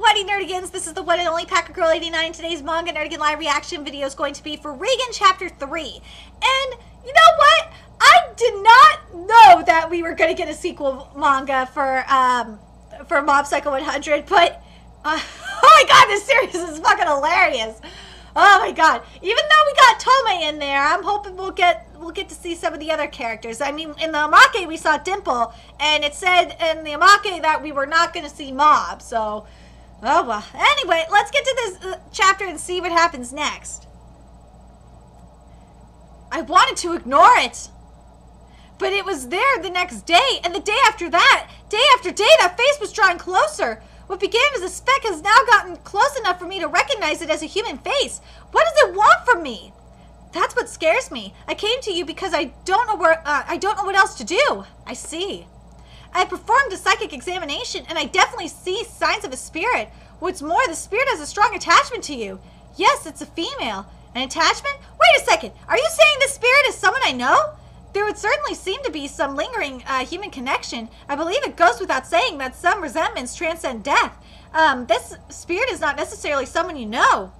everybody, Nerdigans. This is the one and only Packer Girl 89. Today's Manga Nerdigan live reaction video is going to be for Reigen Chapter 3. And you know what? I did not know that we were going to get a sequel manga for Mob Psycho 100, but oh my god, this series is fucking hilarious. Oh my god. Even though we got Tome in there, I'm hoping we'll get to see some of the other characters. I mean, in the Amake we saw Dimple, and it said in the Amake that we were not going to see Mob, so oh well. Anyway, let's get to this chapter and see what happens next. I wanted to ignore it, but it was there the next day, and the day after that. Day after day, that face was drawing closer. What began as a speck has now gotten close enough for me to recognize it as a human face. What does it want from me? That's what scares me. I came to you because I don't know what else to do. I see. I performed a psychic examination, and I definitely see signs of a spirit. What's more, the spirit has a strong attachment to you. Yes, it's a female. An attachment? Wait a second. Are you saying this spirit is someone I know? There would certainly seem to be some lingering human connection. I believe it goes without saying that some resentments transcend death. This spirit is not necessarily someone you know.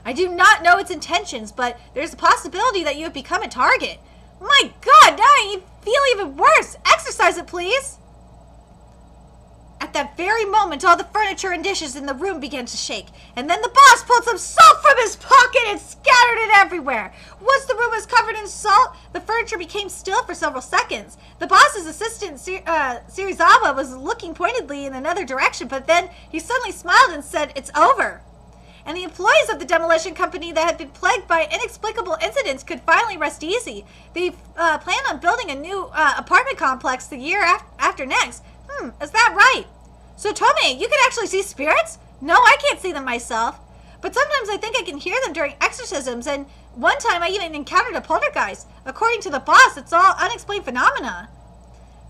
I do not know its intentions, but there's a possibility that you have become a target. My god, now I feel even worse. Exercise it, please. At that very moment, all the furniture and dishes in the room began to shake, and then the boss pulled some salt from his pocket and scattered it everywhere. Once the room was covered in salt, the furniture became still for several seconds. The boss's assistant, Serizawa, was looking pointedly in another direction, but then he suddenly smiled and said, "It's over." And the employees of the demolition company that had been plagued by inexplicable incidents could finally rest easy. They planned on building a new apartment complex the year after next. Is that right? So Tome, you can actually see spirits? No, I can't see them myself. But sometimes I think I can hear them during exorcisms, and one time I even encountered a poltergeist. According to the boss, it's all unexplained phenomena.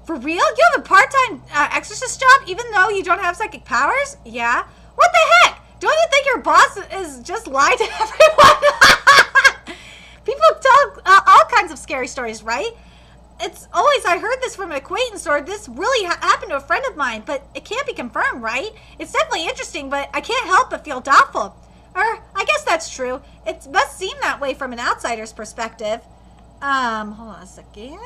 For real? You have a part-time exorcist job even though you don't have psychic powers? Yeah. What the heck? Don't you think your boss is just lying to everyone? People tell all kinds of scary stories, right? It's always, I heard this from an acquaintance, or this really happened to a friend of mine, but it can't be confirmed, right? It's definitely interesting, but I can't help but feel doubtful. Or, I guess that's true. It must seem that way from an outsider's perspective. Hold on a second.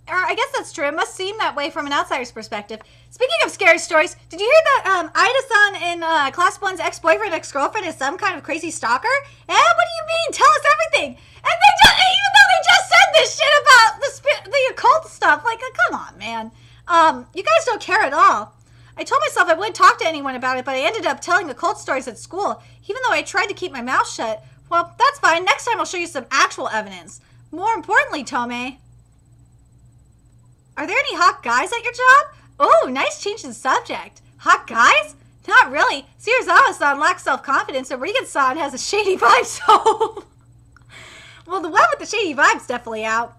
Or I guess that's true. It must seem that way from an outsider's perspective. Speaking of scary stories, did you hear that Ida-san in Class 1's ex-boyfriend, ex-girlfriend is some kind of crazy stalker? Eh, what do you mean? Tell us everything. And they just, even though they just said this shit about the occult stuff, like, come on, man. You guys don't care at all. I told myself I wouldn't talk to anyone about it, but I ended up telling occult stories at school, even though I tried to keep my mouth shut. Well, that's fine. Next time I'll show you some actual evidence. More importantly, Tome, are there any hot guys at your job? Oh, nice change in subject. Hot guys? Not really. Serizawa-san lacks self-confidence, and Reigen-san has a shady vibe, so... Well, the one with the shady vibe's definitely out.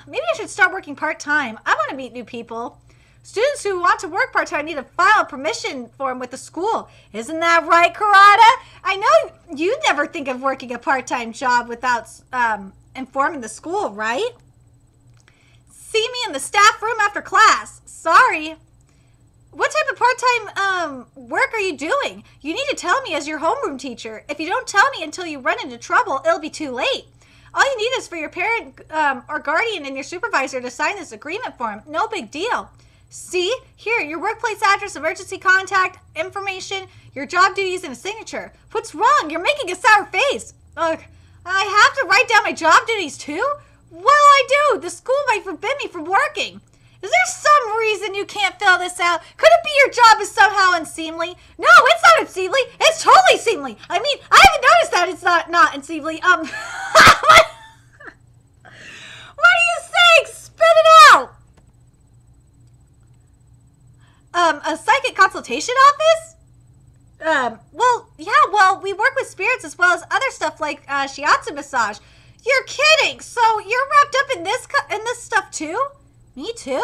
Maybe I should start working part-time. I want to meet new people. Students who want to work part-time need to file a permission form with the school. Isn't that right, Karada? I know you never think of working a part-time job without informing the school, right? See me in the staff room after class. Sorry. What type of part-time work are you doing? You need to tell me as your homeroom teacher. If you don't tell me until you run into trouble, it'll be too late. All you need is for your parent or guardian and your supervisor to sign this agreement form. No big deal. See? Here, your workplace address, emergency contact information, your job duties, and a signature. What's wrong? You're making a sour face. Ugh. I have to write down my job duties too? What'll I do? The school might forbid me from working. Is there some reason you can't fill this out? Could it be your job is somehow unseemly? No, it's not unseemly. It's totally seemly. I mean, I haven't noticed that it's not unseemly. What are you saying? Spit it out. A psychic consultation office? Well, yeah, well, we work with spirits as well as other stuff like shiatsu massage. You're kidding! So you're wrapped up in this stuff too? Me too?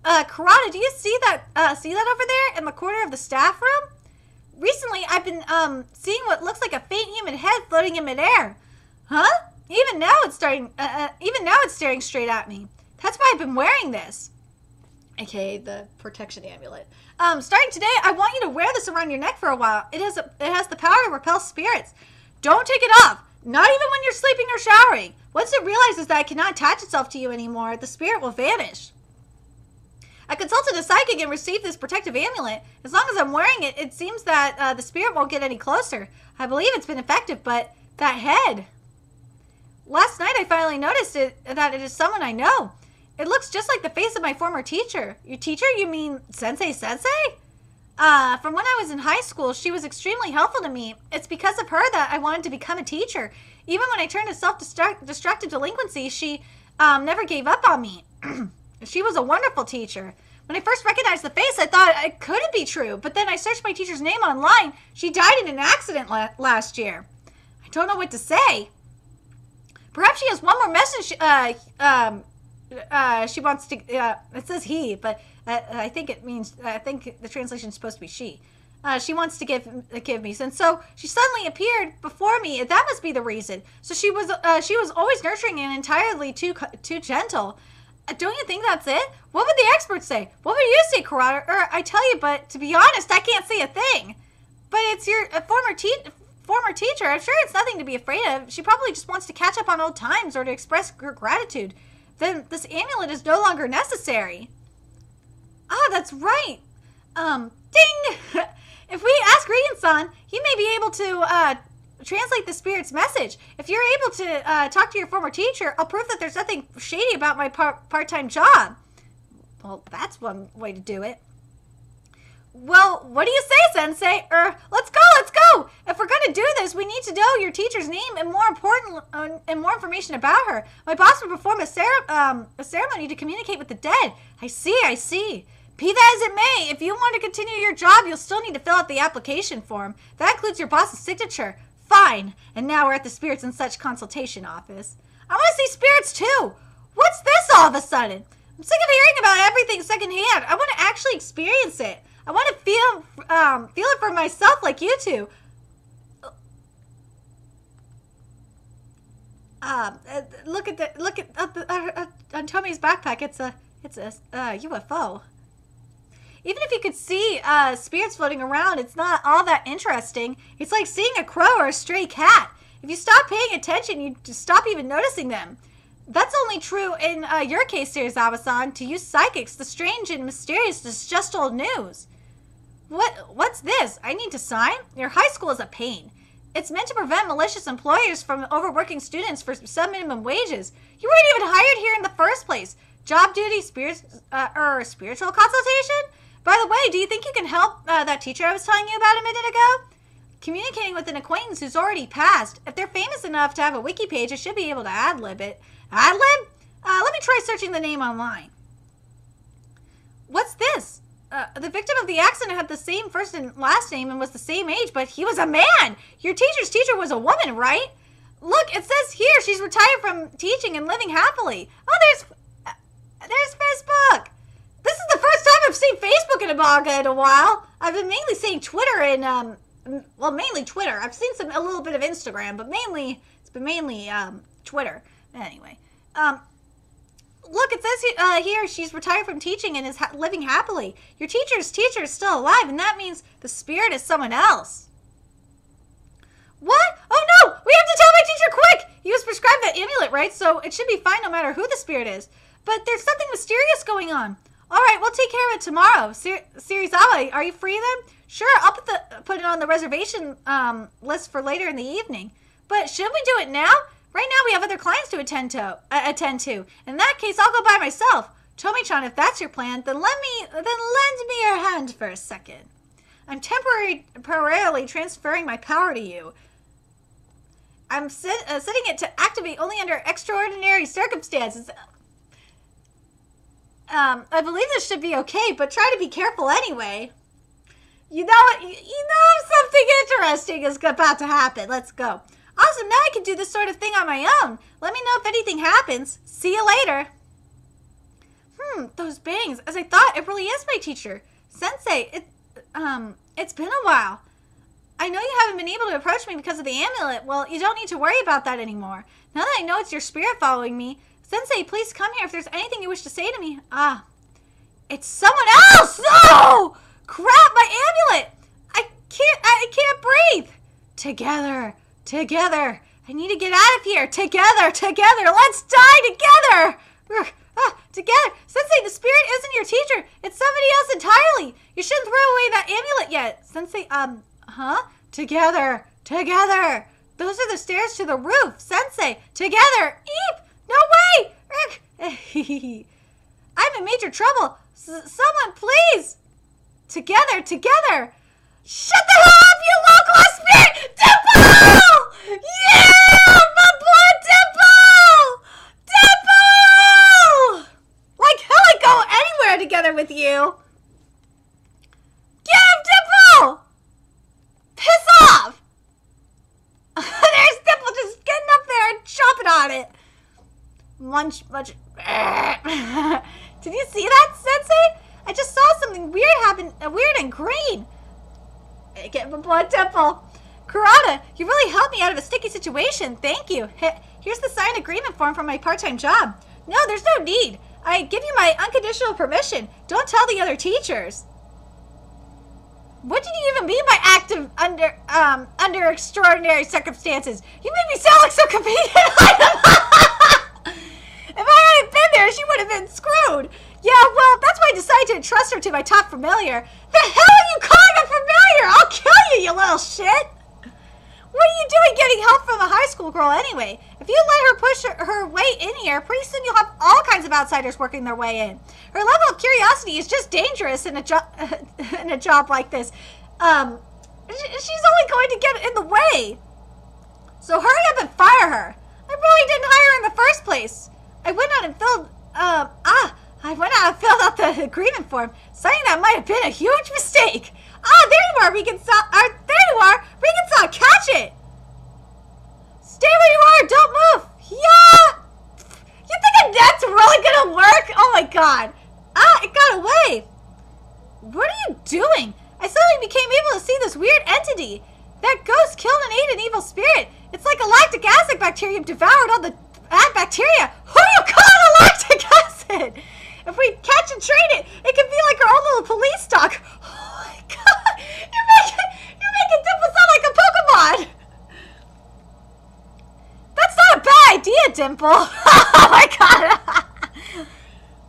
Karada, do you see that over there in the corner of the staff room? Recently, I've been seeing what looks like a faint human head floating in midair. Huh? Even now it's staring straight at me. That's why I've been wearing this. aka the protection amulet. Starting today, I want you to wear this around your neck for a while. It has the power to repel spirits. Don't take it off, not even when you're sleeping or showering. Once it realizes that it cannot attach itself to you anymore, the spirit will vanish. I consulted a psychic and received this protective amulet. As long as I'm wearing it, it seems that the spirit won't get any closer. I believe it's been effective, but that head... Last night I finally noticed that it is someone I know. It looks just like the face of my former teacher. Your teacher? You mean Sensei? From when I was in high school, she was extremely helpful to me. It's because of her that I wanted to become a teacher. Even when I turned to self-destructive delinquency, she never gave up on me. She was a wonderful teacher. When I first recognized the face, I thought it couldn't be true. But then I searched my teacher's name online. She died in an accident last year. I don't know what to say. Perhaps she has one more message she wants to... it says he, but I think it means... I think the translation is supposed to be she. She wants to give me. And so she suddenly appeared before me. That must be the reason. So she was always nurturing and entirely too gentle. Don't you think that's it? What would the experts say? What would you say, Karada? I tell you, but to be honest, I can't say a thing. But it's your former teacher. I'm sure it's nothing to be afraid of. She probably just wants to catch up on old times or to express her gratitude. Then this amulet is no longer necessary. Ah, that's right. Ding! If we ask Reigen-san, he may be able to translate the spirit's message. If you're able to talk to your former teacher, I'll prove that there's nothing shady about my part-time job. Well, that's one way to do it. Well, what do you say, Sensei? Let's go! If we're gonna do this, we need to know your teacher's name and more information about her. My boss will perform a ceremony to communicate with the dead. I see. Be that as it may, if you want to continue your job, you'll still need to fill out the application form. That includes your boss's signature. Fine. And now we're at the Spirits and Such consultation office. I want to see spirits too. What's this all of a sudden? I'm sick of hearing about everything secondhand. I want to actually experience it. I want to feel it for myself like you two. Look at on Tomi's backpack. It's a UFO. Even if you could see spirits floating around, it's not all that interesting. It's like seeing a crow or a stray cat. If you stop paying attention, you just stop even noticing them. That's only true in your case, Serizawa-san. To you psychics, the strange and mysterious is just old news. What's this? I need to sign? Your high school is a pain. It's meant to prevent malicious employers from overworking students for sub-minimum wages. You weren't even hired here in the first place. Job duty, spiritual consultation? By the way, do you think you can help that teacher I was telling you about a minute ago? Communicating with an acquaintance who's already passed. If they're famous enough to have a wiki page, I should be able to ad-lib it. Ad-lib? Let me try searching the name online. What's this? The victim of the accident had the same first and last name and was the same age, but he was a man. Your teacher's teacher was a woman, right? Look, it says here she's retired from teaching and living happily. Oh, there's Facebook. This is the first time I've seen Facebook in a manga in a while. I've been mainly seeing Twitter and, mainly Twitter. I've seen a little bit of Instagram, but it's been mainly Twitter. Anyway, look, it says here she's retired from teaching and is living happily. Your teacher's teacher is still alive, and that means the spirit is someone else. What? Oh no! We have to tell my teacher quick! He was prescribed that amulet, right? So it should be fine no matter who the spirit is. But there's something mysterious going on. Alright, we'll take care of it tomorrow. Serizawa, are you free then? Sure, I'll put it on the reservation list for later in the evening. But should we do it now? Right now we have other clients to attend to. In that case, I'll go by myself. Tomi-chan, if that's your plan, then lend me your hand for a second. I'm temporarily transferring my power to you. I'm setting it to activate only under extraordinary circumstances. I believe this should be okay, but try to be careful anyway. You know something interesting is about to happen. Let's go. Awesome, now I can do this sort of thing on my own. Let me know if anything happens. See you later. Those bangs. As I thought, it really is my teacher. Sensei, it's been a while. I know you haven't been able to approach me because of the amulet. Well, you don't need to worry about that anymore. Now that I know it's your spirit following me, Sensei, please come here if there's anything you wish to say to me. It's someone else! Oh! Crap, my amulet! I can't breathe! Together. I need to get out of here. Together. Let's die together! Together. Sensei, the spirit isn't your teacher. It's somebody else entirely. You shouldn't throw away that amulet yet. Sensei, Together. Those are the stairs to the roof. Sensei, together. Eep! No way! I'm in major trouble. Someone, please. Together. Shut the hell up, you low-class spirit! Dimple! Yeah! My blood, Dimple! Like hell I'd go anywhere together with you. Get him, Dimple! Piss off! There's Dimple just getting up there and chomping on it. Munch. Did you see that, Sensei? I just saw something weird happen, weird and green. Get my blood, Dimple. Kurata, you really helped me out of a sticky situation. Thank you. Here's the signed agreement form for my part-time job. No, there's no need. I give you my unconditional permission. Don't tell the other teachers. What did you even mean by active under extraordinary circumstances? You made me sound like some convenient item. If I hadn't been there, she would have been screwed. Yeah, well, that's why I decided to entrust her to my top familiar. The hell are you calling a familiar? I'll kill you, you little shit. What are you doing getting help from a high school girl anyway? If you let her push her way in here, pretty soon you'll have all kinds of outsiders working their way in. Her level of curiosity is just dangerous in a job like this. She's only going to get in the way. So hurry up and fire her. I really didn't hire her in the first place. I went out and filled out the agreement form. Signing that might have been a huge mistake. There you are, Regan-san, catch it! Stay where you are, don't move! Yeah! You think a net's really gonna work? Oh my god. It got away. What are you doing? I suddenly became able to see this weird entity. That ghost killed and ate an evil spirit. It's like a lactic acid bacterium devoured all the bad bacteria. Who do you call a lactic acid? If we catch and train it, it can be like our own little police dog. Oh my god! You're making Dimple sound like a Pokemon! That's not a bad idea, Dimple! Oh my god!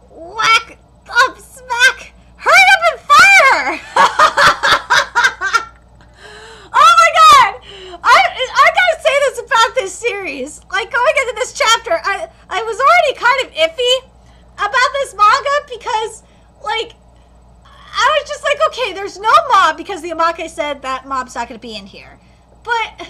Whack! Up! Smack! Hurry up and fire her! Oh my god! I gotta say this about this series. Like, going into this chapter, I was already kind of iffy about this manga because, like, I was just like, okay, there's no mob because the Amake said that mob's not going to be in here. But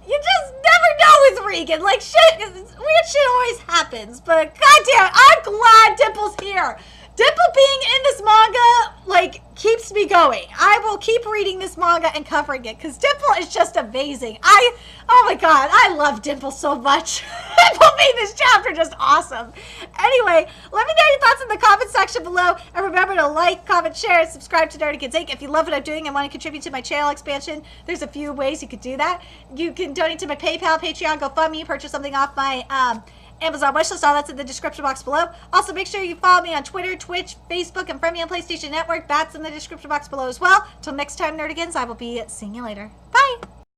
you just never know with Reigen. Like, weird shit always happens. But goddamn, I'm glad Dimple's here. Dimple being in this manga, like, keeps me going. I will keep reading this manga and covering it because Dimple is just amazing. Oh my god, I love Dimple so much. Dimple made this chapter just awesome. Anyway, let me know your thoughts in the comment section below. And remember to like, comment, share, and subscribe to Nerdy Kids Inc. If you love what I'm doing and want to contribute to my channel expansion, there's a few ways you could do that. You can donate to my PayPal, Patreon, GoFundMe, purchase something off my Amazon wishlist, all that's in the description box below. Also, make sure you follow me on Twitter, Twitch, Facebook, and friend me on PlayStation Network. That's in the description box below as well. Till next time, Nerdigans, I will be seeing you later. Bye!